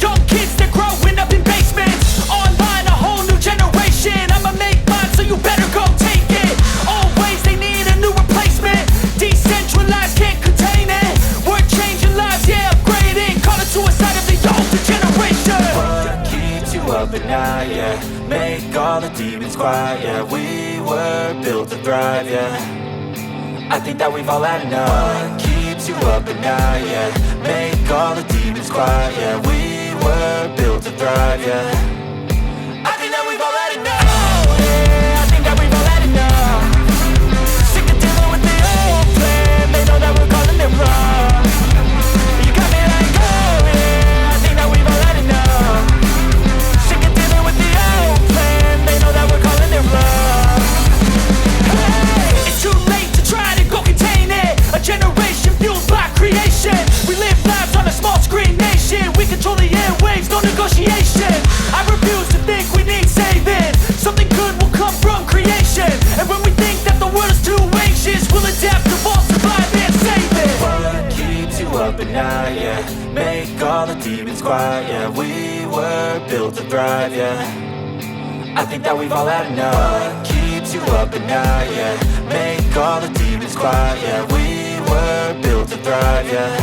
Young kids, they're growing up in basements. Online, a whole new generation. I'ma make mine, so you better go take it. Always, they need a new replacement. Decentralized, can't contain it. We're changing lives, yeah, upgrading. Call it suicide of the older generation. What keeps you up at night, yeah? Make all the demons quiet, yeah. We were built to thrive, yeah. I think that we've all had enough. What keeps you up at night, yeah? Make all the demons quiet, yeah. We were built to thrive, yeah. I think that we've all had enough. Yeah, I think that we've all had enough. Sick of dealing with the old plan. They know that we're calling it wrong. You got me like, oh yeah, I think that we've all had enough. Sick of dealing with the old plan. They know that we're calling it wrong. Hey, it's too late to try to go contain it. A generation fueled by creation. We live lives on a small screen nation. We control the airwaves, no negotiation. I refuse to think we need saving. Something good will come from creation. And when we think that the world is too anxious, we'll adapt, evolve, survive and save it. What keeps you up at night, yeah? Make all the demons quiet, yeah. We were built to thrive, yeah. I think that we've all had enough. What keeps you up at night, yeah? Make all the demons quiet, yeah. We were built to thrive, yeah.